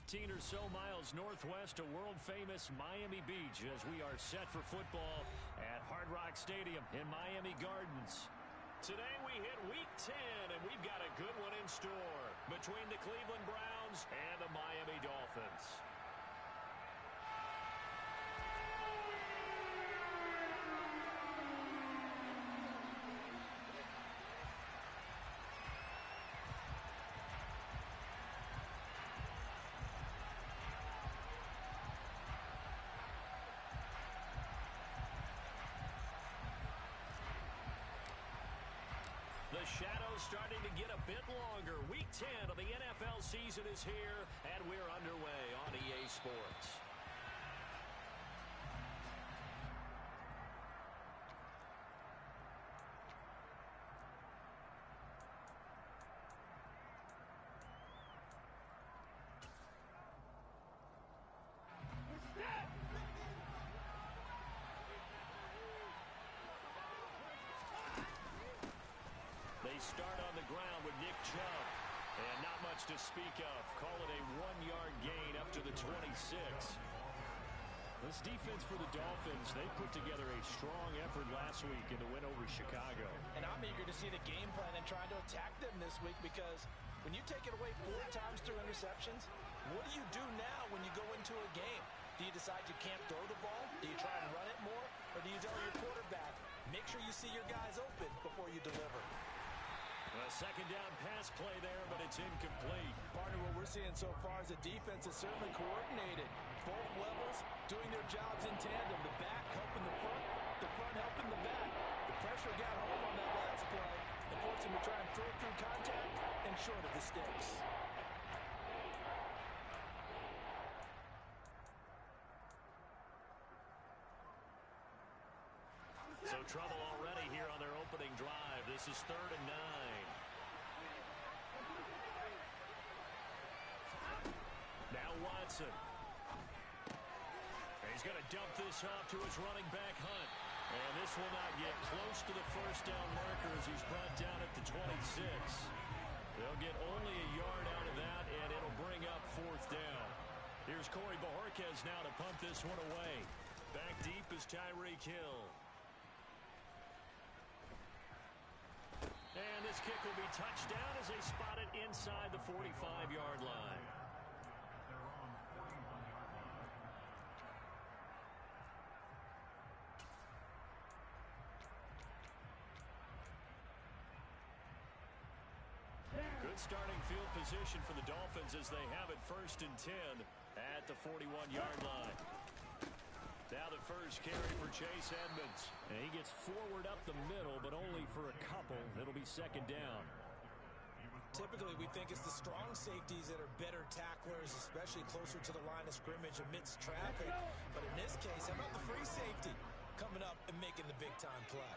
15 or so miles northwest of world-famous Miami Beach as we are set for football at Hard Rock Stadium in Miami Gardens. Today we hit Week 10, and we've got a good one in store between the Cleveland Browns and the Miami Dolphins. The shadow's starting to get a bit longer. Week 10 of the NFL season is here, and we're underway on EA Sports. They start on the ground with Nick Chubb. And not much to speak of. Call it a 1-yard gain up to the 26. This defense for the Dolphins, they put together a strong effort last week in the win over Chicago. And I'm eager to see the game plan and trying to attack them this week, because when you take it away 4 times through interceptions, what do you do now when you go into a game? Do you decide you can't throw the ball? Do you try and run it more? Or do you tell your quarterback, make sure you see your guys open before you deliver? A second down pass play there, but it's incomplete. Partner, what we're seeing so far is the defense is certainly coordinated. Both levels doing their jobs in tandem. The back helping the front helping the back. The pressure got home on that last play and forced him to try and throw through contact and short of the sticks. So trouble already here on their opening drive. This is 3rd and 9. Now Watson. And he's going to dump this off to his running back Hunt. And this will not get close to the first down marker as he's brought down at the 26. They'll get only a yard out of that, and it'll bring up 4th down. Here's Corey Bojorquez now to punt this one away. Back deep is Tyreek Hill. And this kick will be touched down as they spot it inside the 45-yard line. Good starting field position for the Dolphins as they have it 1st and 10 at the 41-yard line. Now the first carry for Chase Edmonds. And he gets forward up the middle, but only for a couple. It'll be 2nd down. Typically, we think it's the strong safeties that are better tacklers, especially closer to the line of scrimmage amidst traffic. But in this case, how about the free safety coming up and making the big-time play?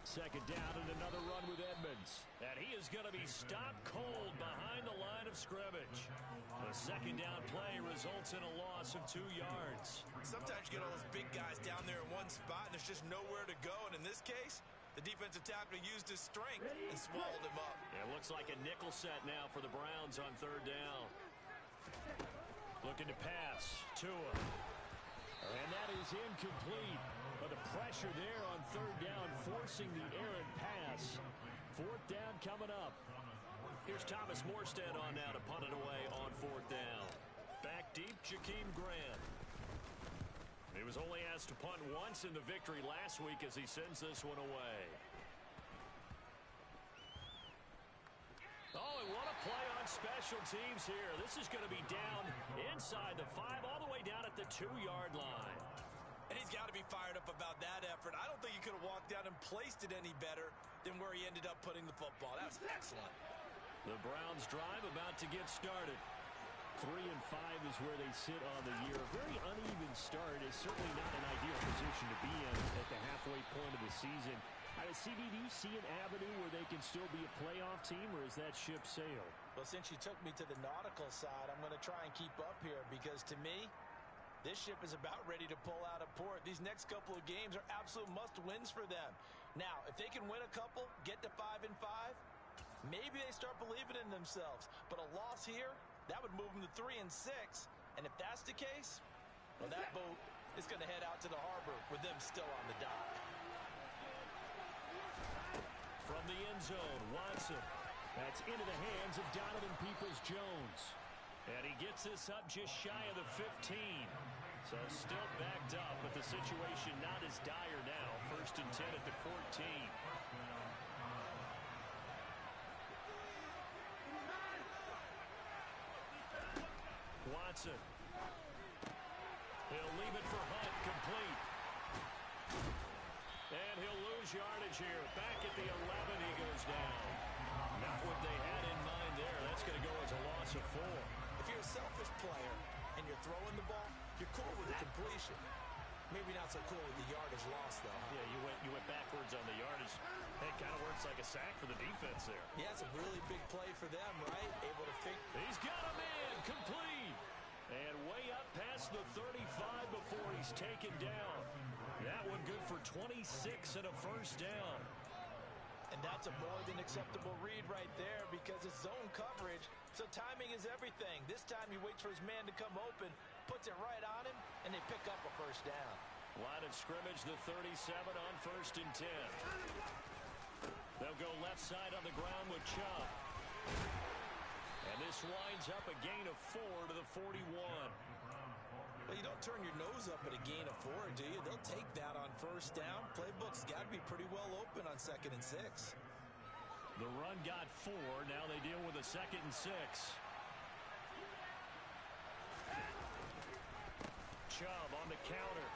2nd down and another run with Edmonds. And he is going to be stopped cold behind the line of scrimmage. The 2nd down play results in a loss of 2 yards. Sometimes you get all those big guys down there in one spot and there's just nowhere to go. And in this case, the defensive tackle used his strength and swallowed him up. It looks like a nickel set now for the Browns on 3rd down. Looking to pass. Tua. And that is incomplete. But the pressure there on 3rd down, forcing the errant pass. 4th down coming up. Here's Thomas Morstead on now to punt it away on 4th down. Back deep, Jakeem Grant. He was only asked to punt once in the victory last week as he sends this one away. Oh, and what a play on special teams here. This is going to be down inside the 5, all the way down at the 2-yard line. And he's got to be fired up about that effort. I don't think he could have walked down and placed it any better than where he ended up putting the football. That was excellent. The Browns drive about to get started. 3 and 5 is where they sit on the year. A very uneven start is certainly not an ideal position to be in at the halfway point of the season. CD, do you see an avenue where they can still be a playoff team, or is that ship sailed? Well, since you took me to the nautical side, I'm going to try and keep up here because, to me, this ship is about ready to pull out of port. These next couple of games are absolute must-wins for them. Now, if they can win a couple, get to 5 and 5, maybe they start believing in themselves. But a loss here, that would move them to 3-6. And if that's the case, well, that boat is going to head out to the harbor with them still on the dock. From the end zone, Watson. That's into the hands of Donovan Peoples-Jones. And he gets this up just shy of the 15. So still backed up, but the situation not as dire now. 1st and 10 at the 14. Watson. He'll leave it for Hunt, complete. And he'll lose yardage here. Back at the 11, he goes down. Not what they had in mind there. That's going to go as a loss of 4. If you're a selfish player and you're throwing the ball, you're cool with the completion. Maybe not so cool with the yardage loss, though. Huh? Yeah, you went backwards on the yardage. It kind of works like a sack for the defense there. Yeah, it's a really big play for them, right? Able to think. He's got a man, complete. And way up past the 35 before he's taken down. That one good for 26 and a first down. And that's a more than acceptable read right there because it's zone coverage, so timing is everything. This time he waits for his man to come open, puts it right on him, and they pick up a first down. Line of scrimmage, the 37 on 1st and 10. They'll go left side on the ground with Chubb. And this winds up a gain of 4 to the 41. Well, you don't turn your nose up at a gain of 4, do you? They'll take that on first down. Playbook's got to be pretty well open on 2nd and 6. The run got 4. Now they deal with a 2nd and 6. Chubb on the counter.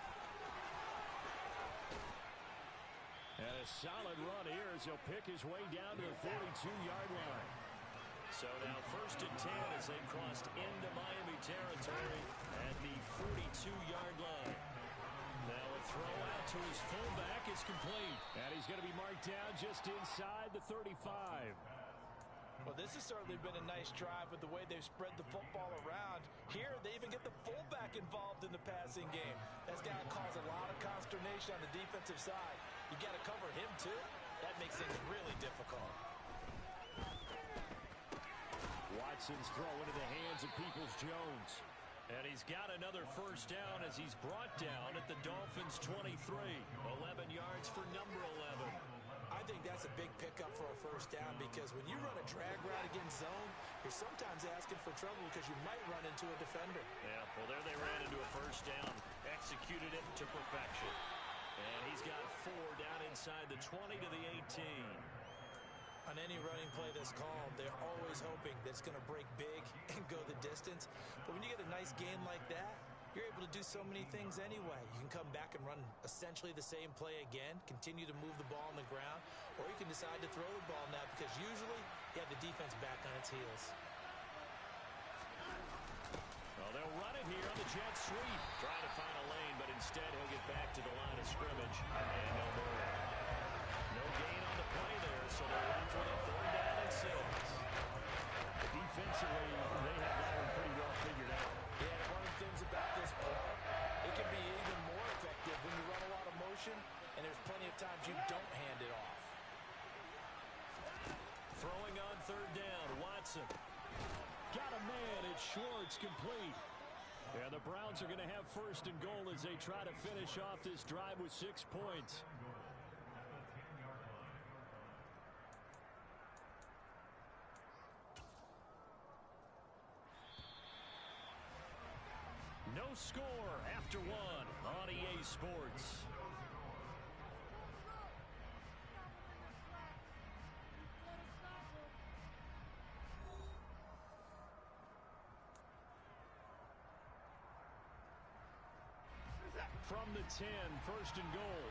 And a solid run here as he'll pick his way down to the 42-yard line. So now 1st and 10 as they've crossed into Miami territory at the 42-yard line. Now a throw out to his fullback is complete. And he's going to be marked down just inside the 35. Well, this has certainly been a nice drive with the way they've spread the football around. Here, they even get the fullback involved in the passing game. That's got to cause a lot of consternation on the defensive side. You got to cover him, too. That makes things really difficult. Watson's throw into the hands of Peoples-Jones. And he's got another first down as he's brought down at the Dolphins' 23. 11 yards for number 11. I think that's a big pickup for a first down because when you run a drag route against zone, you're sometimes asking for trouble because you might run into a defender. Yeah, well, there they ran into a first down, executed it to perfection. And he's got 4 down inside the 20 to the 18. On any running play that's called, they're always hoping that it's going to break big and go the distance. But when you get a nice game like that, you're able to do so many things anyway. You can come back and run essentially the same play again, continue to move the ball on the ground, or you can decide to throw the ball now because usually you have the defense back on its heels. Well, they'll run it here on the jet sweep. Trying to find a lane, but instead he'll get back to the line of scrimmage. And no more. No gain on the play there, so they're left with a 3rd down and 6. Defensively, they have that one pretty well figured out. Yeah, and one of the things about this play, it can be even more effective when you run a lot of motion, and there's plenty of times you don't hand it off. Throwing on 3rd down, Watson. Got a man, it's Schwartz, complete. And the Browns are going to have 1st and goal as they try to finish off this drive with 6 points. No score after 1 on EA Sports. From the 10, 1st and goal.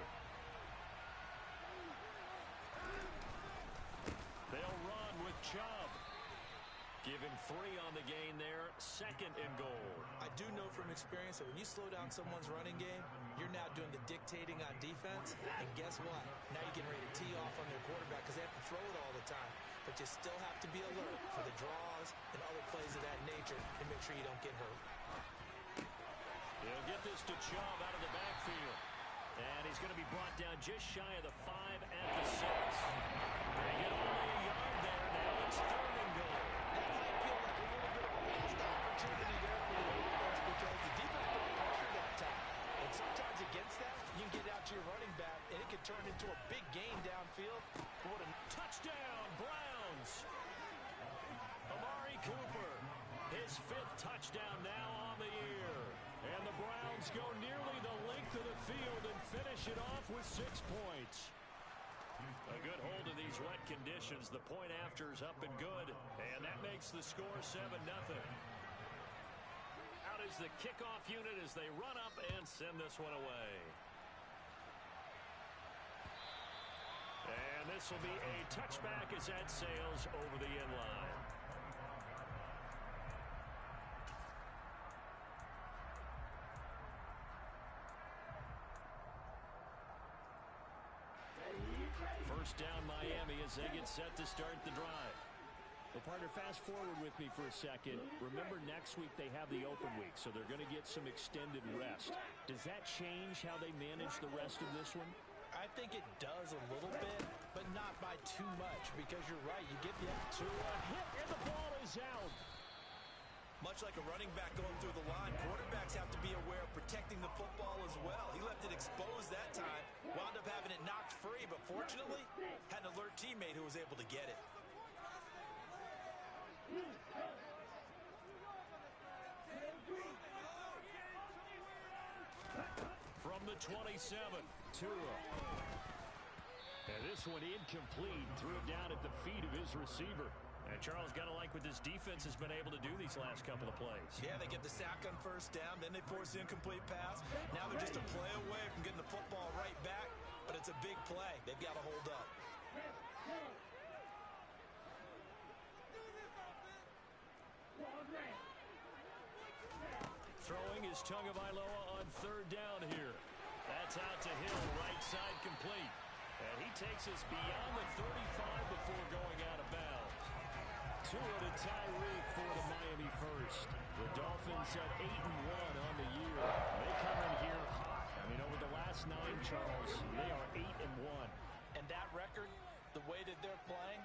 They'll run with Chubb. Give him 3 on the gain there. 2nd and goal. I do know from experience that when you slow down someone's running game, you're now doing the dictating on defense. And guess what? Now you're getting ready to tee off on their quarterback because they have to throw it all the time. But you still have to be alert for the draws and other plays of that nature and make sure you don't get hurt. He'll get this to Chubb out of the backfield. And he's going to be brought down just shy of the 5 at the 6. They get only a yard there now. It's 3rd and goal. That might feel like a little bit of a lost opportunity there for the offense because the defense put pressure that time. And sometimes against that, you can get out to your running back, and it can turn into a big gain downfield. What a touchdown, Browns. Amari Cooper, his 5th touchdown now on the year. And the Browns go nearly the length of the field and finish it off with 6 points. A good hold of these wet conditions. The point after is up and good. And that makes the score 7-0. Out is the kickoff unit as they run up and send this one away. And this will be a touchback as that sails over the end line. First down Miami as they get set to start the drive. Well, partner, fast forward with me for a second. Remember, next week they have the open week, so they're going to get some extended rest. Does that change how they manage the rest of this one? I think it does a little bit, but not by too much, because you're right. You get the to a hit, and the ball is out. Much like a running back going through the line, quarterbacks have to be aware of protecting the football as well. He left it exposed that time, wound up having it knocked free, but fortunately, had an alert teammate who was able to get it. From the 27, Tua. And this one incomplete. Threw it down at the feet of his receiver. And Charles, got to like what this defense has been able to do these last couple of plays. Yeah, they get the sack on first down, then they force the incomplete pass. Now they're just a play away from getting the football right back, but it's a big play. They've got to hold up. Throwing is Tagovailoa on 3rd down here. That's out to Hill, right side complete. And he takes us beyond the 35 before going out of bounds. Tua to Tyreek for the Miami first. The Dolphins at 8-1 on the year. They come in here hot. I mean, over the last 9, Charles, they are 8-1. And that record, the way that they're playing,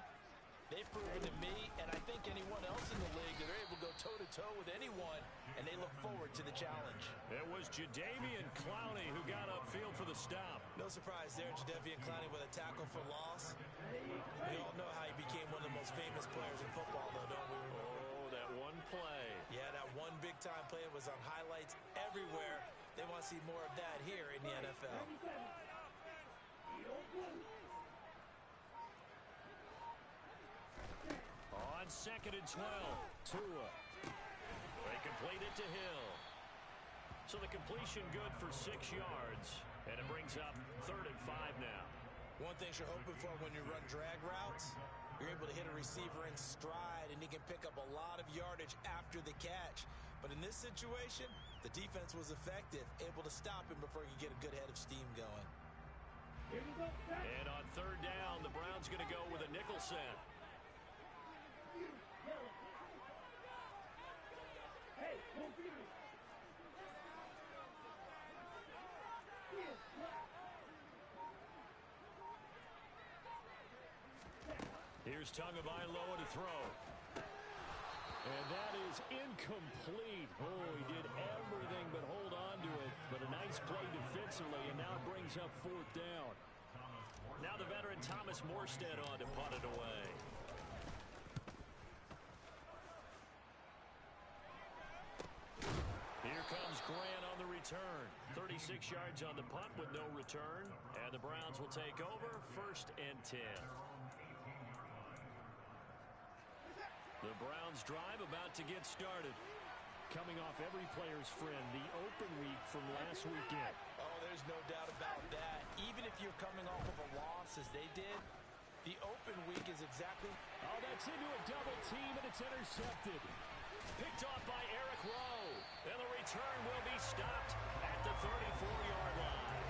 they've proven to me, and I think anyone else in the league, that they're able to go toe-to-toe with anyone, and they look forward to the challenge. It was Jadeveon Clowney who got upfield for the stop. No surprise there, Jadeveon Clowney with a tackle for loss. We all know how he became one of the most famous players in football, though, don't we? Oh, that one play. Yeah, that one big-time play was on highlights everywhere. They want to see more of that here in the NFL. On 2nd and 12, Tua. They complete it to Hill. So the completion good for 6 yards, and it brings up 3rd and 5 now. One thing you're hoping for when you run drag routes, you're able to hit a receiver in stride, and he can pick up a lot of yardage after the catch. But in this situation, the defense was effective, able to stop him before he could get a good head of steam going. And on 3rd down, the Browns going to go with a nickel set. Here's Tagovailoa to throw. And that is incomplete. Oh, he did everything but hold on to it. But a nice play defensively, and now brings up 4th down. Now the veteran Thomas Morstead on to punt it away. Here comes Grant on the return. 36 yards on the punt with no return. And the Browns will take over 1st and 10. The Browns drive about to get started. Coming off every player's friend, the open week from last weekend. Oh, there's no doubt about that. Even if you're coming off of a loss as they did, the open week is exactly... Oh, that's into a double team, and it's intercepted. Picked off by Eric Rowe. And the return will be stopped at the 34-yard line.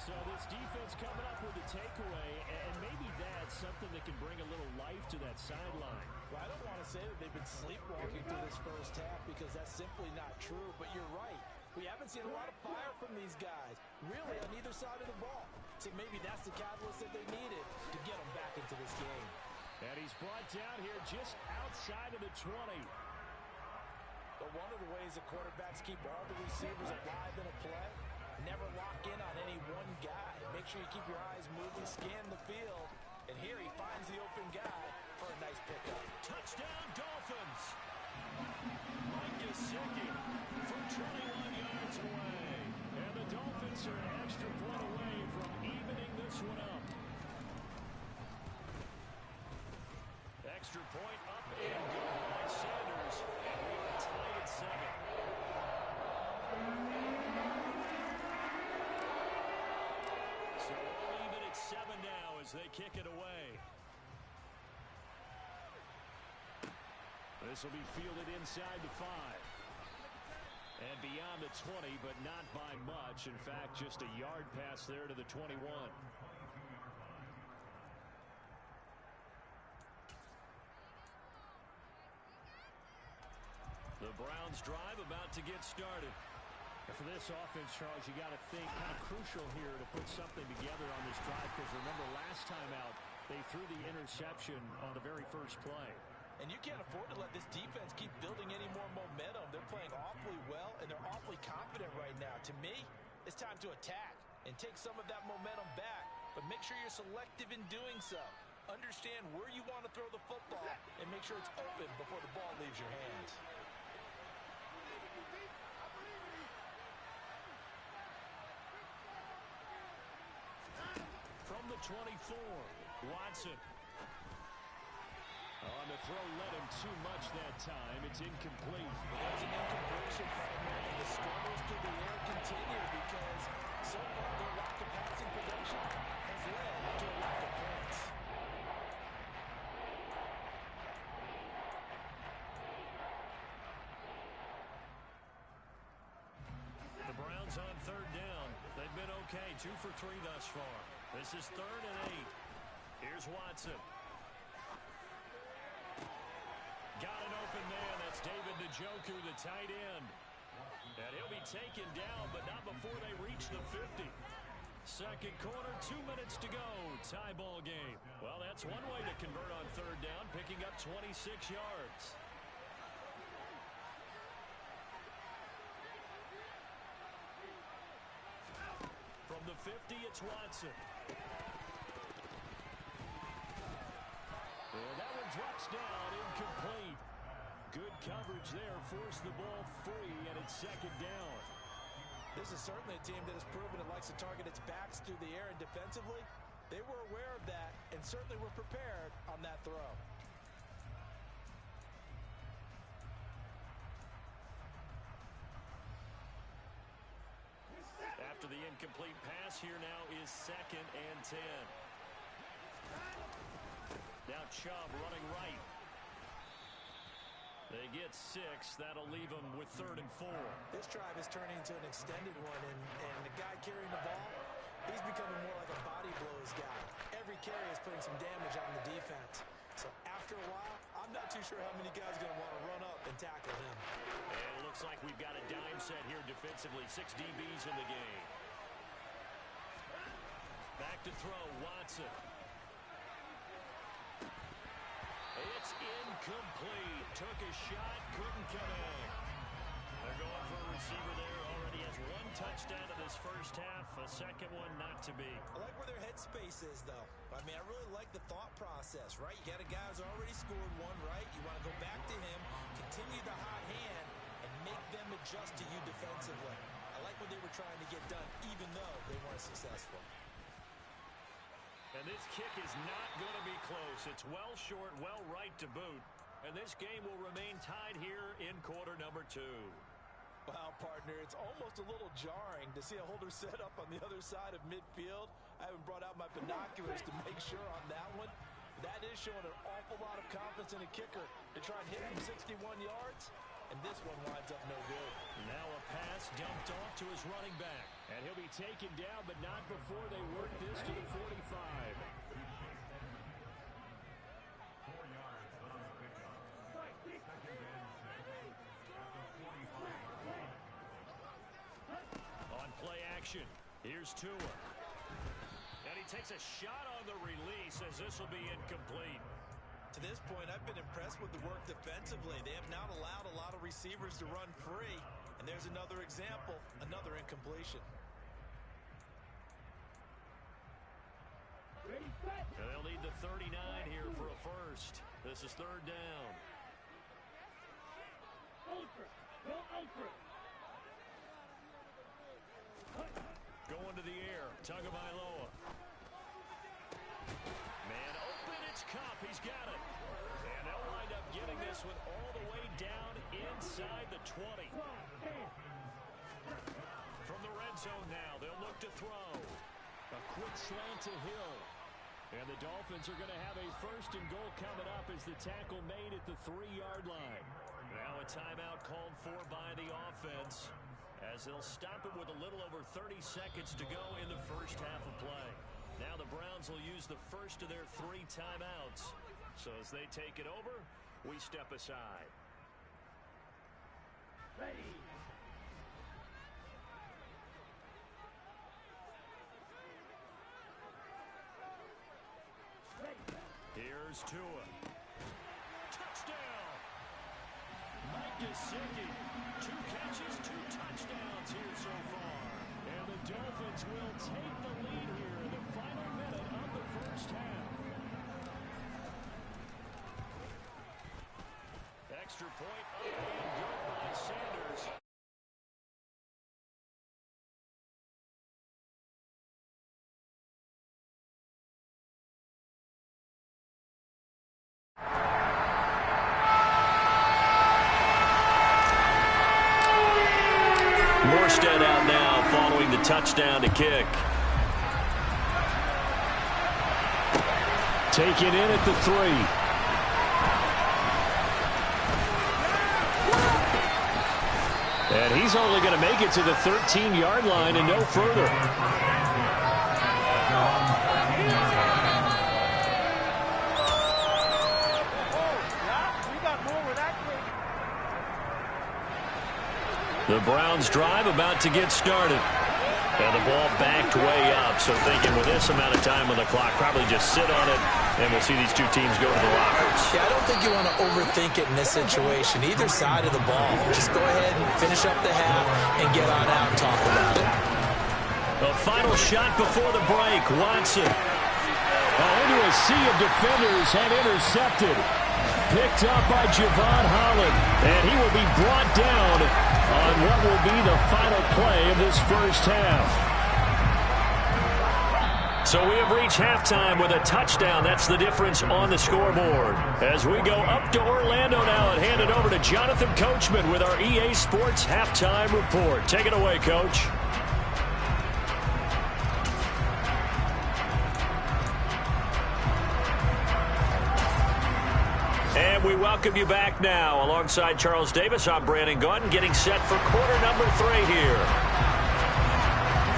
So this defense coming up with a takeaway, and maybe that's something that can bring a little life to that sideline. Well, I don't want to say that they've been sleepwalking through this first half because that's simply not true, but you're right. We haven't seen a lot of fire from these guys, really, on either side of the ball. So maybe that's the catalyst that they needed to get them back into this game. And he's brought down here just outside of the 20. But one of the ways the quarterbacks keep all the receivers alive in a play, never lock in on any one guy. Make sure you keep your eyes moving, scan the field. And here he finds the open guy for a nice pickup. Touchdown, Dolphins! Mike Gesicki from 21 yards away. And the Dolphins are an extra point away from evening this one up. Extra point up and good by Sanders. And we are tied at 7. So all even at 7 now as they kick it away. This will be fielded inside the 5. And beyond the 20, but not by much. In fact, just a yard pass there to the 21. The Browns drive about to get started. And for this offense, Charles, you got to think kind of crucial here to put something together on this drive, because remember last time out, they threw the interception on the very first play. And you can't afford to let this defense keep building any more momentum. They're playing awfully well, and they're awfully confident right now. To me, it's time to attack and take some of that momentum back. But make sure you're selective in doing so. Understand where you want to throw the football and make sure it's open before the ball leaves your hands. From the 24, Watson. On the throw, led him too much that time. It's incomplete. There's an incompletion, partner. The struggles to the air continue because so far their lack of passing production has led to a lack of points. The Browns on 3rd down. They've been okay, 2 for 3 thus far. This is 3rd and 8. Here's Watson. Got an open man. That's David Njoku, the tight end. And he'll be taken down, but not before they reach the 50. Second quarter, 2 minutes to go. Tie ball game. Well, that's one way to convert on 3rd down, picking up 26 yards. From the 50, it's Watson. And that one drops down, incomplete. Good coverage there, forced the ball free, and it's 2nd down. This is certainly a team that has proven it likes to target its backs through the air, and defensively, they were aware of that and certainly were prepared on that throw. After the incomplete pass, here now is 2nd and 10. Now Chubb running right. They get 6. That'll leave them with 3rd and 4. This drive is turning into an extended one, and the guy carrying the ball, he's becoming more like a body blows guy. Every carry is putting some damage on the defense. So after a while, I'm not too sure how many guys are going to want to run up and tackle him. And it looks like we've got a dime set here defensively. 6 DBs in the game. Back to throw, Watson. It's incomplete. Took a shot, couldn't connect. They're going for a receiver there. Already has 1 touchdown in this first half. A second one not to be. I like where their headspace is, though. I mean, I really like the thought process, right? You got a guy who's already scored 1, right? You want to go back to him, continue the hot hand, and make them adjust to you defensively. I like what they were trying to get done, even though they weren't successful. And this kick is not going to be close. It's well short, well right to boot. And this game will remain tied here in quarter number 2. Wow, partner, it's almost a little jarring to see a holder set up on the other side of midfield. I haven't brought out my binoculars to make sure on that one. That is showing an awful lot of confidence in a kicker to try and hit from 61 yards. And this one winds up no good. Now a pass dumped off to his running back. And he'll be taken down, but not before they work this to the 45. On play action, here's Tua. And he takes a shot on the release as this will be incomplete. To this point, I've been impressed with the work defensively. They have not allowed a lot of receivers to run free. And there's another example, another incompletion. And they'll need the 39 here for a first. This is third down. Going to the air. Tagovailoa. Man open. It's Cup. He's got it. And they'll wind up getting this one all the way down inside the 20. From the red zone now, they'll look to throw. A quick slant to Hill. And the Dolphins are going to have a first and goal coming up as the tackle made at the 3-yard line. Now a timeout called for by the offense as they'll stop it with a little over 30 seconds to go in the first half of play. Now the Browns will use the first of their 3 timeouts. So as they take it over, we step aside. Ready. Here's Tua. Touchdown! Mike Gesicki. 2 catches, 2 touchdowns here so far. And the Dolphins will take the lead here in the final minute of the first half. Extra point up and good by Sanders. Morstead out now following the touchdown to kick. Taken in at the 3. And he's only going to make it to the 13-yard line and no further. The Browns drive about to get started. And the ball backed way up. So thinking with this amount of time on the clock, probably just sit on it, and we'll see these two teams go to the lockers. Yeah, I don't think you want to overthink it in this situation. Either side of the ball. Just go ahead and finish up the half and get on out and talk about it. A final shot before the break. Watson. Into a sea of defenders and intercepted. Picked up by Javon Holland. And he will be brought down on what will be the final play of this first half. So we have reached halftime with a touchdown. That's the difference on the scoreboard. As we go up to Orlando now and hand it over to Jonathan Coachman with our EA Sports Halftime Report. Take it away, Coach. And we welcome you back now. Alongside Charles Davis, I'm Brandon Gunn, getting set for quarter number 3 here.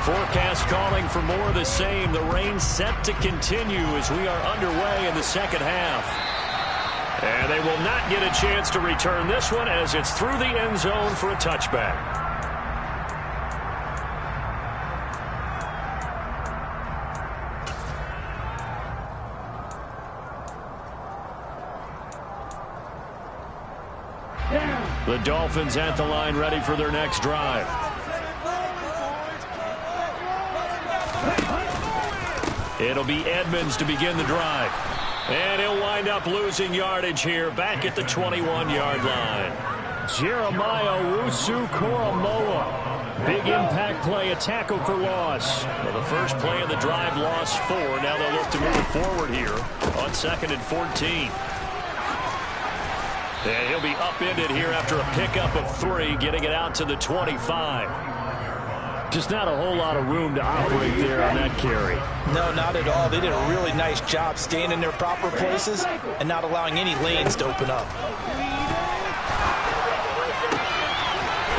Forecast calling for more of the same. The rain set to continue as we are underway in the second half. And they will not get a chance to return this one as it's through the end zone for a touchback. The Dolphins at the line ready for their next drive. It'll be Edmonds to begin the drive. And he'll wind up losing yardage here back at the 21-yard line. Jeremiah Owusu-Koramoah. Big impact play, a tackle for loss. Well, the first play of the drive lost 4. Now they'll look to move it forward here on 2nd and 14. And he'll be upended here after a pickup of 3, getting it out to the 25. Just not a whole lot of room to operate there on that carry. No, not at all. They did a really nice job staying in their proper places and not allowing any lanes to open up.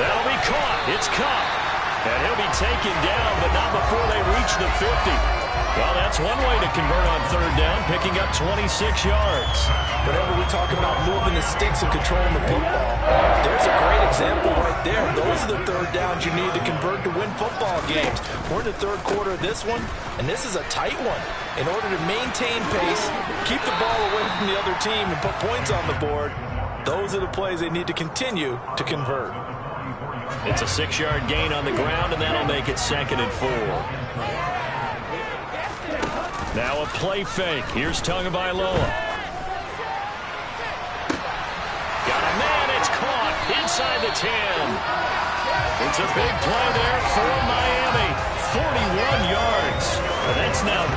That'll be caught. It's Cup. And he'll be taken down, but not before they reach the 50. Well, that's one way to convert on third down, picking up 26 yards. Whenever we talk about moving the sticks and controlling the football, there's a great example right there. Those are the third downs you need to convert to win football games. We're in the third quarter of this one, and this is a tight one. In order to maintain pace, keep the ball away from the other team, and put points on the board, those are the plays they need to continue to convert. It's a 6-yard gain on the ground, and that'll make it 2nd and 4. Now a play fake. Here's Tagovailoa. Got a man. It's caught inside the 10. It's a big play there for Miami. 41 yards. That's now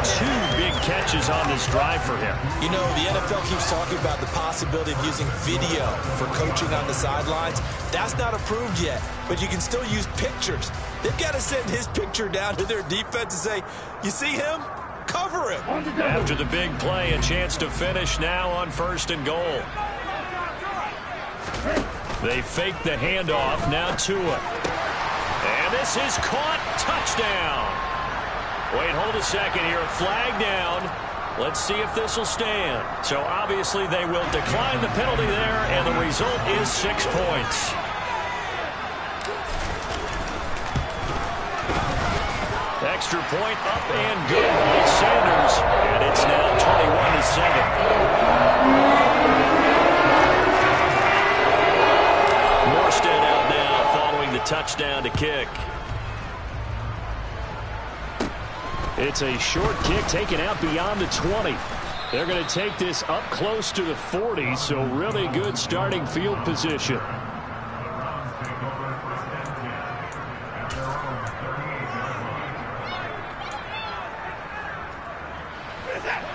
2 big catches on this drive for him. You know, the NFL keeps talking about the possibility of using video for coaching on the sidelines. That's not approved yet, but you can still use pictures. They've got to send his picture down to their defense and say, you see him? Cover him. After the big play, a chance to finish now on 1st and goal. They fake the handoff. Now Tua. And this is caught. Touchdown. Wait, hold a second here. Flag down. Let's see if this will stand. So obviously they will decline the penalty there, and the result is 6 points. Extra point up and good by Sanders, and it's now 21-7. Morstead out now following the touchdown to kick. It's a short kick taken out beyond the 20. They're going to take this up close to the 40, so really good starting field position.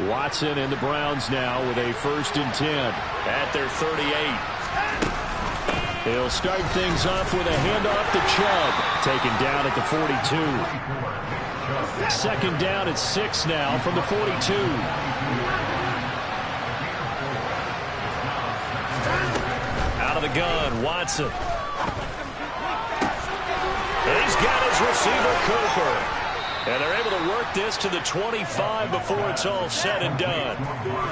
Watson and the Browns now with a 1st and 10 at their 38. They'll start things off with a handoff to Chubb, taken down at the 42. 2nd down at 6 now from the 42. Out of the gun, Watson. He's got his receiver, Cooper. And they're able to work this to the 25 before it's all said and done.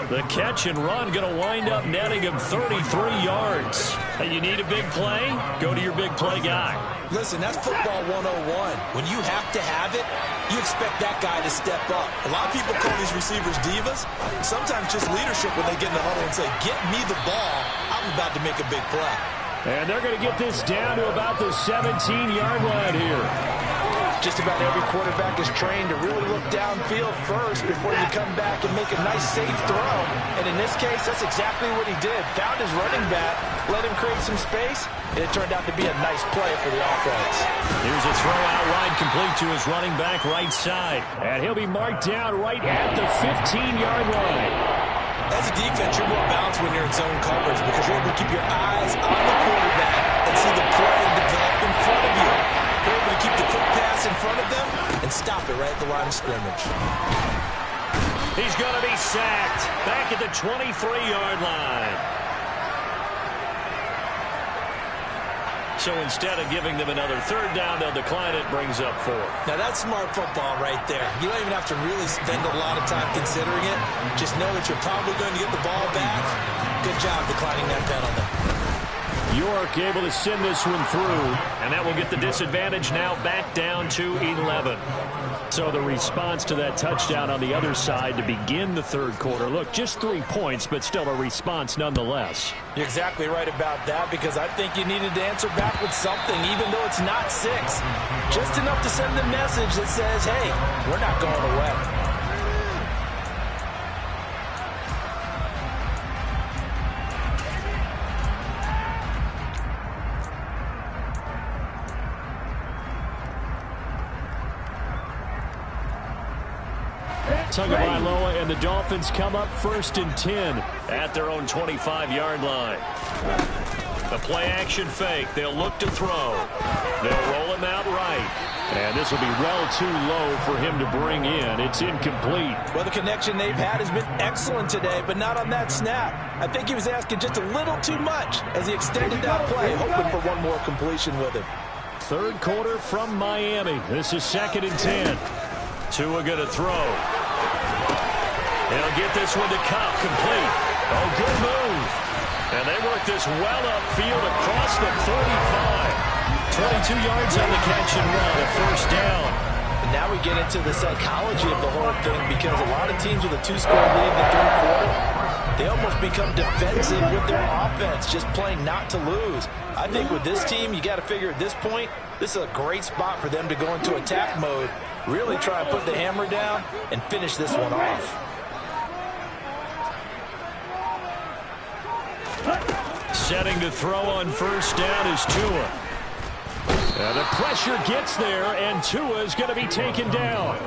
The catch and run going to wind up netting him 33 yards. Hey, you need a big play? Go to your big play guy. Listen, that's football 101. When you have to have it, you expect that guy to step up. A lot of people call these receivers divas. Sometimes just leadership when they get in the huddle and say, get me the ball. I'm about to make a big play. And they're going to get this down to about the 17-yard line here. Just about every quarterback is trained to really look downfield first before you come back and make a nice, safe throw. And in this case, that's exactly what he did. Found his running back, let him create some space, and it turned out to be a nice play for the offense. Here's a throw out wide complete to his running back right side. And he'll be marked down right at the 15-yard line. As a defense, you're more balanced when you're in zone coverage because you're able to keep your eyes on the quarterback and see the play develop in front of you. You're able to keep the quick pass in front of them and stop it right at the line of scrimmage. He's going to be sacked back at the 23-yard line. So instead of giving them another 3rd down, they'll decline it, brings up 4. Now that's smart football right there. You don't even have to really spend a lot of time considering it. Just know that you're probably going to get the ball back. Good job declining that penalty. York able to send this one through, and that will get the disadvantage now back down to 11. So the response to that touchdown on the other side to begin the 3rd quarter. Look, just 3 points, but still a response nonetheless. You're exactly right about that because I think you needed to answer back with something, even though it's not 6. Just enough to send the message that says, hey, we're not going away. Tagovailoa and the Dolphins come up 1st and 10 at their own 25-yard line. The play-action fake. They'll look to throw. They'll roll him out right. And this will be well too low for him to bring in. It's incomplete. Well, the connection they've had has been excellent today, but not on that snap. I think he was asking just a little too much as he extended that play, hoping for one more completion with him. 3rd quarter from Miami. This is 2nd and 10. Tua going to throw. He'll get this one to Cup, complete. Oh, good move. And they work this well upfield across the 45. 22 yards on the catch and run, a first down. And now we get into the psychology of the whole thing, because a lot of teams with a 2-score lead in the third quarter, they almost become defensive with their offense, just playing not to lose. I think with this team, you got to figure at this point, this is a great spot for them to go into attack mode, really try and put the hammer down and finish this one off. Setting to throw on first down is Tua. The pressure gets there, and Tua is going to be taken down.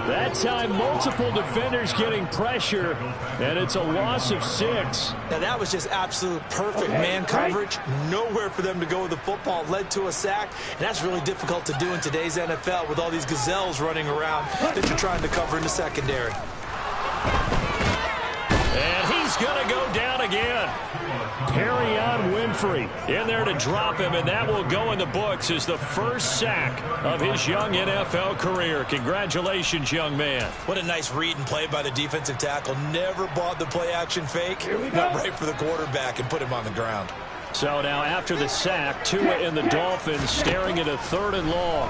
That time, multiple defenders getting pressure, and it's a loss of 6. Now, that was just absolute perfect man coverage. Nowhere for them to go with the football. Led to a sack, and that's really difficult to do in today's NFL with all these gazelles running around that you're trying to cover in the secondary. And he's going to go down again. Perrion Winfrey in there to drop him, and that will go in the books as the first sack of his young NFL career. Congratulations, young man. What a nice read and play by the defensive tackle. Never bought the play-action fake. Went right for the quarterback and put him on the ground. So now after the sack, Tua and the Dolphins staring at a 3rd and long.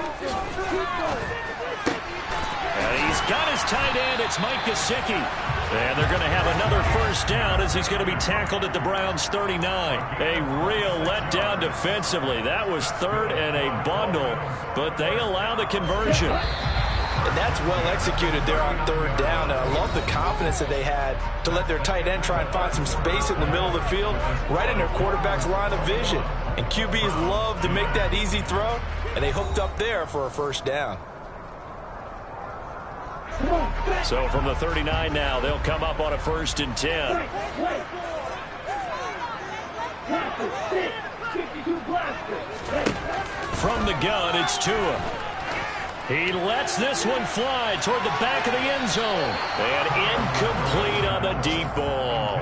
And he's got his tight end. It's Mike Gesicki. And they're going to have another first down as he's going to be tackled at the Browns' 39. A real letdown defensively. That was 3rd and a bundle, but they allow the conversion. And that's well executed there on 3rd down. And I love the confidence that they had to let their tight end try and find some space in the middle of the field, right in their quarterback's line of vision. And QBs love to make that easy throw, and they hooked up there for a first down. So from the 39 now, they'll come up on a 1st and 10. From the gun, it's Tua. He lets this one fly toward the back of the end zone. And incomplete on the deep ball.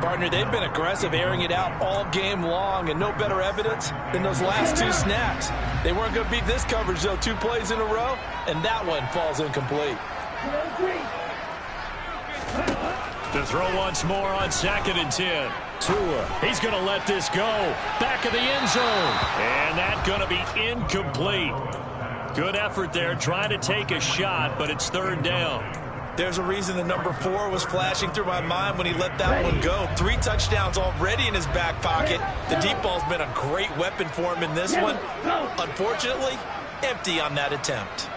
Partner, they've been aggressive, airing it out all game long, and no better evidence than those last 2 snaps. They weren't going to beat this coverage, though, 2 plays in a row, and that one falls incomplete. To throw once more on 2nd and 10. Tua, he's going to let this go. Back of the end zone. And that's going to be incomplete. Good effort there, trying to take a shot, but it's 3rd down. There's a reason the number 4 was flashing through my mind when he let that one go. 3 touchdowns already in his back pocket. The deep ball's been a great weapon for him in this one. Unfortunately, empty on that attempt.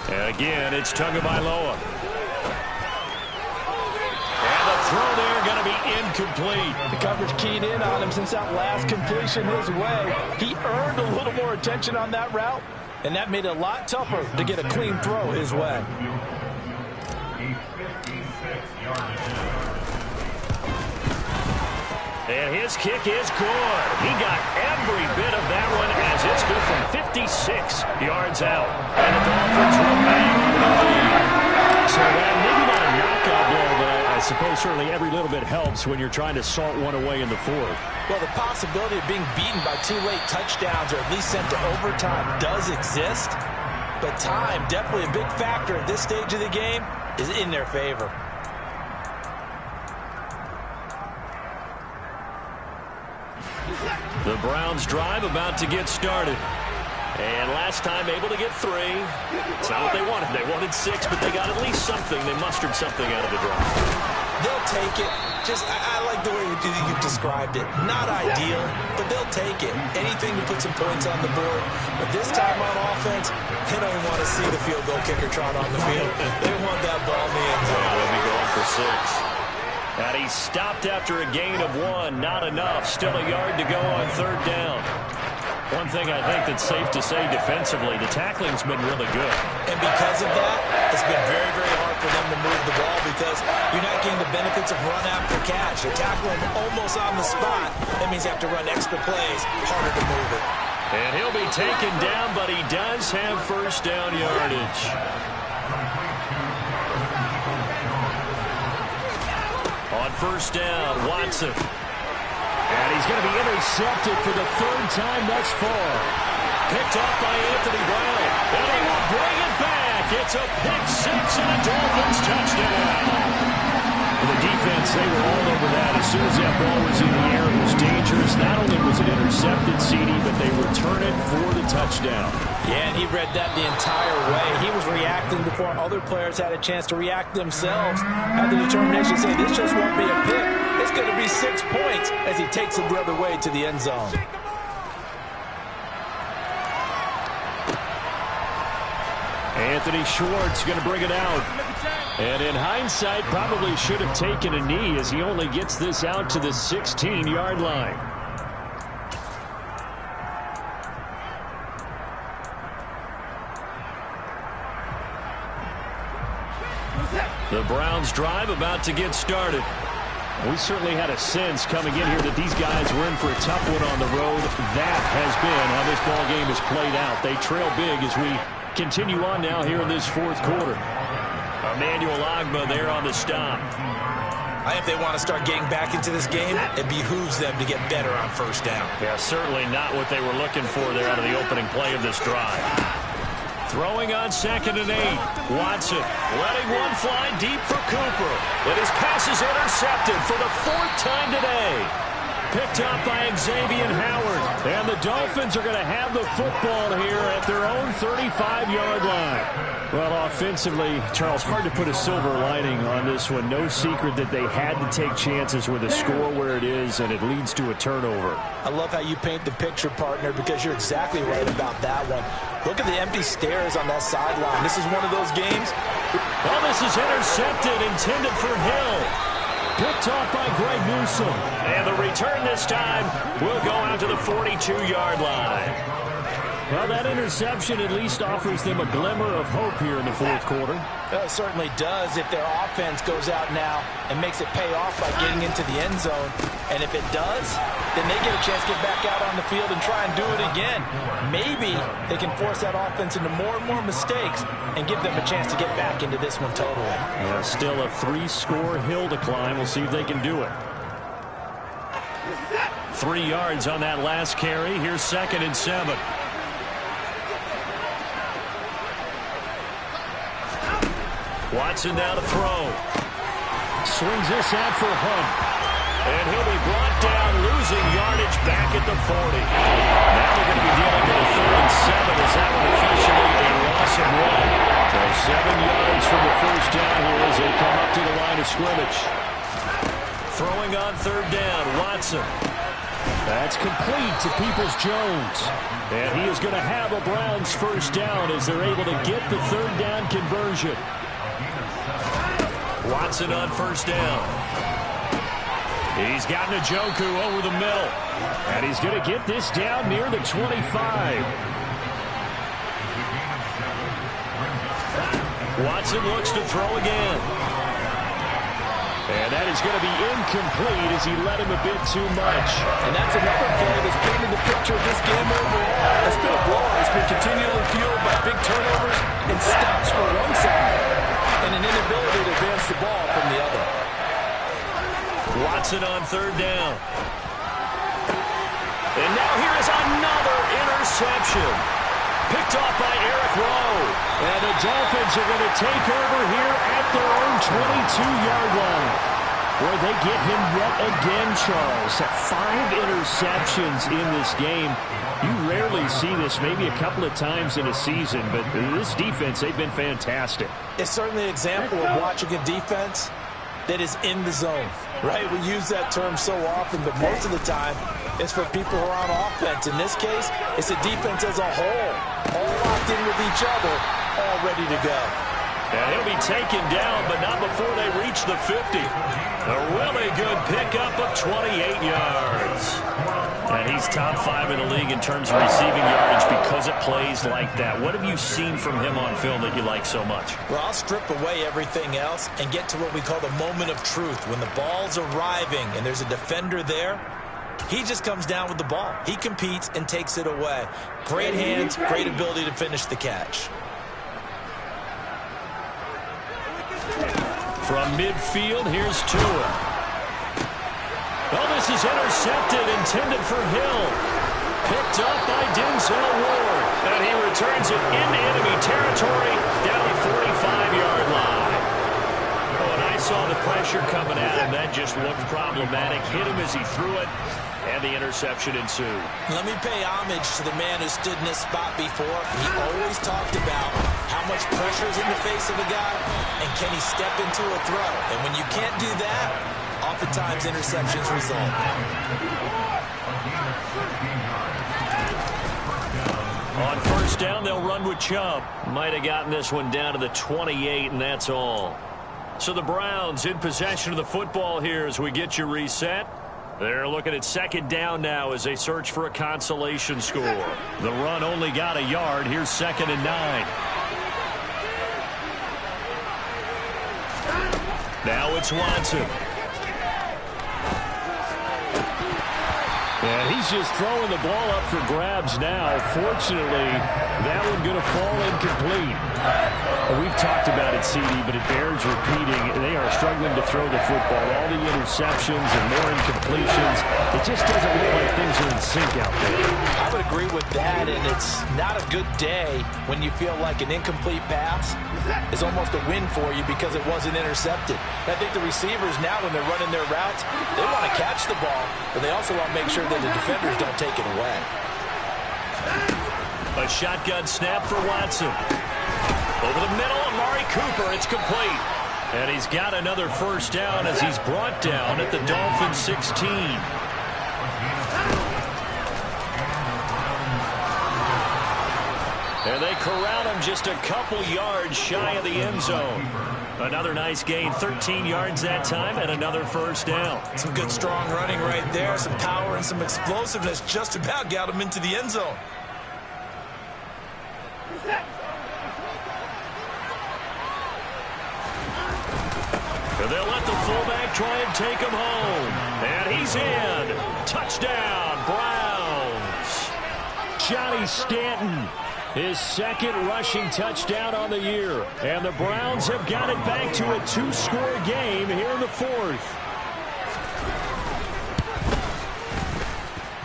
And again, it's Tagovailoa. And the throw there going to be incomplete. The coverage keyed in on him since that last completion his way. He earned a little more attention on that route, and that made it a lot tougher to get a clean throw his way. And his kick is good. He got every bit of that one as it's good from 56 yards out. And the Dolphins remain on the lead. So maybe not a knockout blow, but I suppose certainly every little bit helps when you're trying to salt one away in the 4th. Well, the possibility of being beaten by 2 late touchdowns or at least sent to overtime does exist. But time, definitely a big factor at this stage of the game, is in their favor. The Browns drive about to get started. And last time able to get 3. It's not what they wanted. They wanted 6, but they got at least something. They mustered something out of the drive. They'll take it. I like the way you've described it. Not ideal, but they'll take it. Anything to put some points on the board. But this time on offense, they don't even want to see the field goal kicker trot on the field. They want that ball in the end zone. They'll be going for 6. And he stopped after a gain of 1. Not enough. Still a yard to go on 3rd down. One thing I think that's safe to say defensively, the tackling's been really good. And because of that, it's been very, very hard for them to move the ball because you're not getting the benefits of run after catch. You're tackling almost on the spot. That means you have to run extra plays, harder to move it. And he'll be taken down, but he does have first down yardage. On first down, Watson. And he's going to be intercepted for the 3rd time thus far. Picked off by Anthony Brown. And he will bring it back. It's a pick six and a Dolphins touchdown. The defense, they were all over that. As soon as that ball was in the air, it was dangerous. Not only was it intercepted, CD, but they return it for the touchdown. Yeah, and he read that the entire way. He was reacting before other players had a chance to react themselves. Had the determination to say, this just won't be a pick. It's going to be 6 points as he takes it the other way to the end zone. Anthony Schwartz going to bring it out. And in hindsight, probably should have taken a knee as he only gets this out to the 16-yard line. The Browns drive about to get started. We certainly had a sense coming in here that these guys were in for a tough one on the road. That has been how this ball game has played out. They trail big as we continue on now here in this fourth quarter. Emmanuel Ogbah there on the stop. I think if they want to start getting back into this game, it behooves them to get better on first down. Yeah, certainly not what they were looking for there out of the opening play of this drive. Throwing on 2nd and 8. Watson letting one fly deep for Cooper. But his pass is intercepted for the 4th time today. Picked up by Xavier Howard. And the Dolphins are going to have the football here at their own 35-yard line. Well, offensively, Charles, hard to put a silver lining on this one. No secret that they had to take chances with a score where it is, and it leads to a turnover. I love how you paint the picture, partner, because you're exactly right about that one. Look at the empty stares on that sideline. This is one of those games. Well, this is intercepted, intended for Hill. Picked off by Greg Newsome. And the return this time will go out to the 42-yard line. Well, that interception at least offers them a glimmer of hope here in the fourth quarter. It certainly does if their offense goes out now and makes it pay off by getting into the end zone. And if it does, then they get a chance to get back out on the field and try and do it again. Maybe they can force that offense into more and more mistakes and give them a chance to get back into this one totally. Yeah, still a 3-score hill to climb. We'll see if they can do it. 3 yards on that last carry. Here's 2nd and 7. Watson down to throw. Swings this out for Hunt. And he'll be brought down, losing yardage back at the 40. Now they're going to be dealing with a 3rd and 7 as that one officially a loss of 1. So 7 yards from the first down here as they come up to the line of scrimmage. Throwing on 3rd down, Watson. That's complete to Peoples-Jones. And he is going to have a Browns first down as they're able to get the 3rd down conversion. Watson on first down. He's got Njoku over the middle. And he's going to get this down near the 25. Watson looks to throw again. And that is going to be incomplete as he led him a bit too much. And that's another play that's painted the picture of this game overall. It's been a blowout. It's been continually fueled by big turnovers and stops for one side and an inability to advance the ball from the other. Watson on 3rd down. And now here is another interception. Picked off by Eric Rowe. And the Dolphins are going to take over here at their own 22-yard line, where they get him yet again, Charles. 5 interceptions in this game. You rarely see this, maybe a couple of times in a season, but this defense, they've been fantastic. It's certainly an example of watching a defense that is in the zone, right? We use that term so often, but most of the time, it's for people who are on offense. In this case, it's a defense as a whole, all locked in with each other, all ready to go. And he'll be taken down, but not before they reach the 50. A really good pickup of 28 yards. And he's top 5 in the league in terms of receiving yardage because it plays like that. What have you seen from him on film that you like so much? Well, I'll strip away everything else and get to what we call the moment of truth. When the ball's arriving and there's a defender there, he just comes down with the ball. He competes and takes it away. Great hands, great ability to finish the catch. From midfield, here's Tua. Oh, this is intercepted, intended for Hill. Picked up by Denzel Ward. And he returns it into enemy territory down the pressure coming at him. That just looked problematic. Hit him as he threw it, and the interception ensued. Let me pay homage to the man who stood in this spot before. He always talked about how much pressure is in the face of a guy, and can he step into a throw. And when you can't do that, oftentimes interceptions result. On first down, they'll run with Chubb. Might have gotten this one down to the 28, and that's all. So the Browns in possession of the football here as we get you reset. They're looking at second down now as they search for a consolation score. The run only got a yard. Here's 2nd and 9. Now it's Watson. And he's just throwing the ball up for grabs now. Fortunately, that one going to fall incomplete. We've talked about it, CD, but it bears repeating. They are struggling to throw the football. All the interceptions and more incompletions. It just doesn't look like things are in sync out there. I would agree with that, and it's not a good day when you feel like an incomplete pass is almost a win for you because it wasn't intercepted. I think the receivers now, when they're running their routes, they want to catch the ball, but they also want to make sure that the defenders don't take it away. A shotgun snap for Watson. Over the middle, Amari Cooper. It's complete. And he's got another first down as he's brought down at the Dolphins 16. And they corral him just a couple yards shy of the end zone. Another nice gain, 13 yards that time, and another first down. Some good, strong running right there. Some power and some explosiveness just about got him into the end zone. And they'll let the fullback try and take him home. And he's in. Touchdown, Browns. Johnny Stanton, his second rushing touchdown on the year. And the Browns have got it back to a 2-score game here in the 4th.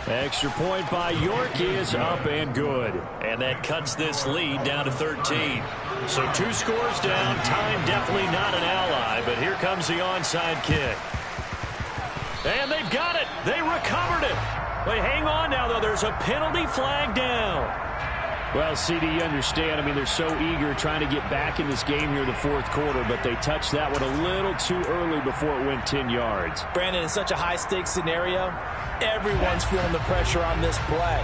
Extra point by York is up and good. And that cuts this lead down to 13. So 2 scores down. Time definitely not an ally, but here comes the onside kick. And they've got it. They recovered it. But hang on now, though. There's a penalty flag down. Well, CD, you understand. I mean, they're so eager trying to get back in this game here in the 4th quarter, but they touched that one a little too early before it went 10 yards. Brandon, in such a high-stakes scenario, everyone's feeling the pressure on this play.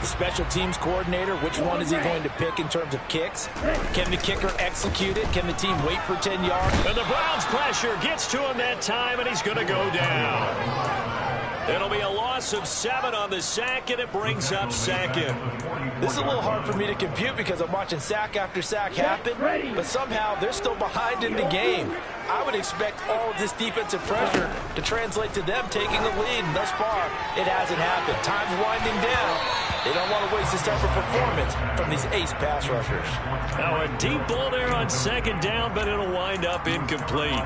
The special teams coordinator, which one is he going to pick in terms of kicks? Can the kicker execute it? Can the team wait for 10 yards? And the Browns' pressure gets to him that time, and he's going to go down. It'll be a loss of 7 on the sack, and it brings up 2nd. This is a little hard for me to compute because I'm watching sack after sack happen, but somehow they're still behind in the game. I would expect all of this defensive pressure to translate to them taking the lead, and thus far, it hasn't happened. Time's winding down. They don't want to waste this type of performance from these ace pass rushers. Now a deep ball there on 2nd down, but it'll wind up incomplete.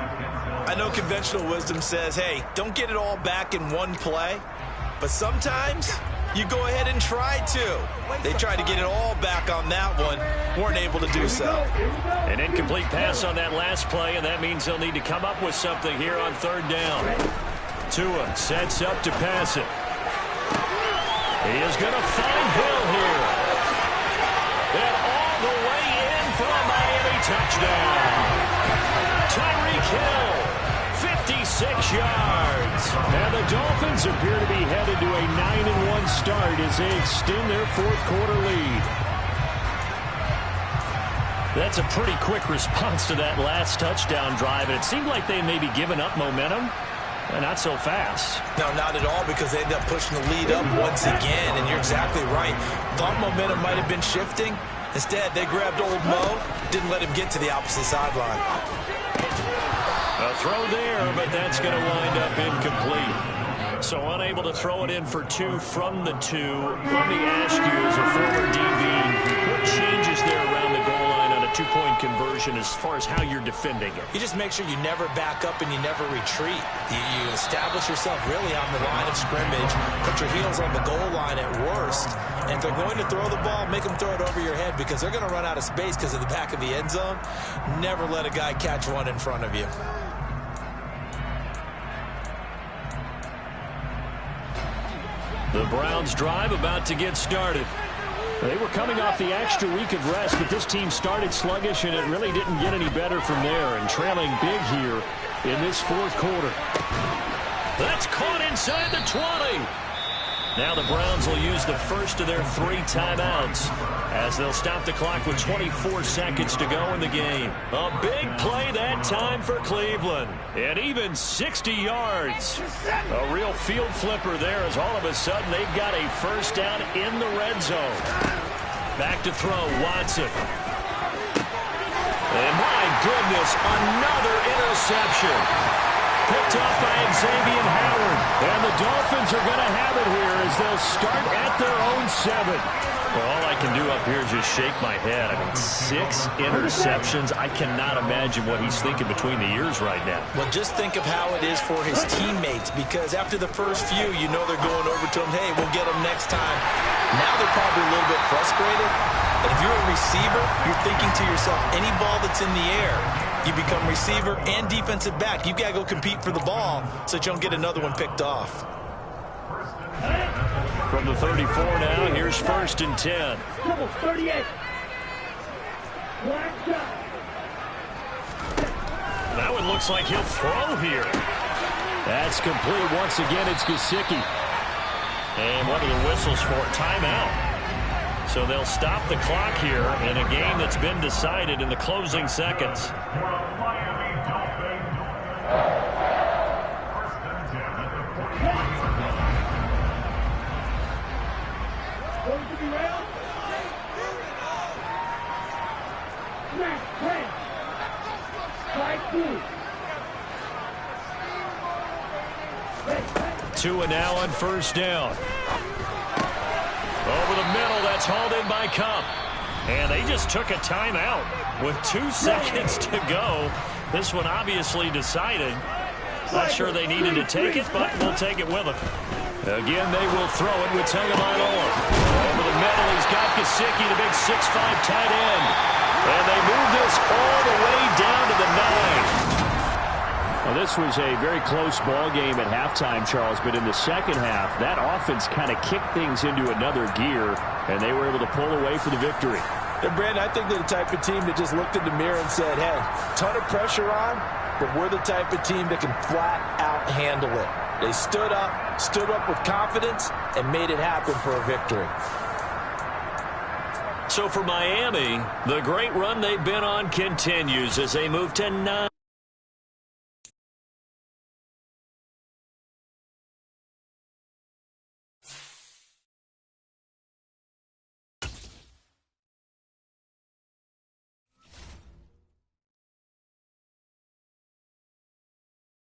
I know conventional wisdom says, hey, don't get it all back in one play, but sometimes you go ahead and try to. They tried to get it all back on that one, weren't able to do so. An incomplete pass on that last play, and that means they'll need to come up with something here on 3rd down. Tua sets up to pass it. He is going to find Hill here. And all the way in for a Miami touchdown. Tyreek Hill, 56 yards. And the Dolphins appear to be headed to a 9-1 start as they extend their 4th quarter lead. That's a pretty quick response to that last touchdown drive, and it seemed like they may be giving up momentum. Not so fast. No, not at all, because they end up pushing the lead up once again, and you're exactly right. Thought momentum might have been shifting. Instead, they grabbed old Mo, didn't let him get to the opposite sideline. A throw there, but that's going to wind up incomplete. So unable to throw it in for 2 from the 2. Let me ask you, as a former DB, what changes there around the goal line on a 2-point conversion as far as how you're defending it? You just make sure you never back up and you never retreat. You establish yourself really on the line of scrimmage, put your heels on the goal line at worst, and if they're going to throw the ball, make them throw it over your head because they're going to run out of space because of the back of the end zone. Never let a guy catch one in front of you. The Browns drive about to get started. They were coming off the extra week of rest, but this team started sluggish, and it really didn't get any better from there, and trailing big here in this fourth quarter. That's caught inside the 20. Now the Browns will use the first of their 3 timeouts as they'll stop the clock with 24 seconds to go in the game. A big play that time for Cleveland. And even 60 yards. A real field flipper there as all of a sudden they've got a first down in the red zone. Back to throw, Watson. And my goodness, another interception. Picked up by Xavier Howard. And the Dolphins are going to have it here as they'll start at their own 7. Well, all I can do up here is just shake my head. I mean, 6 interceptions. I cannot imagine what he's thinking between the ears right now. Well, just think of how it is for his teammates, because after the first few, you know they're going over to him, hey, we'll get him next time. Now they're probably a little bit frustrated. And if you're a receiver, you're thinking to yourself, any ball that's in the air, you become receiver and defensive back. You've got to go compete for the ball so that you don't get another one picked off. From the 34 now, here's 1st and 10. 38. That one looks like he'll throw here. That's complete. Once again, it's Gesicki. And what are the whistles for? Timeout. So they'll stop the clock here in a game that's been decided in the closing seconds. Tua now on 1st down. Over the middle, that's hauled in by Cup. And they just took a timeout with 2 seconds to go. This one obviously decided. Not sure they needed to take it, but we'll take it with them. Again, they will throw it with Tagovailoa. Over the middle, he's got Gesicki, the big 6'5" tight end. And they move this all the way down to the 9. Well, this was a very close ball game at halftime, Charles, but in the second half, that offense kind of kicked things into another gear, and they were able to pull away for the victory. And Brandon, I think they're the type of team that just looked in the mirror and said, hey, ton of pressure on, but we're the type of team that can flat out handle it. They stood up with confidence, and made it happen for a victory. So for Miami, the great run they've been on continues as they move to 9.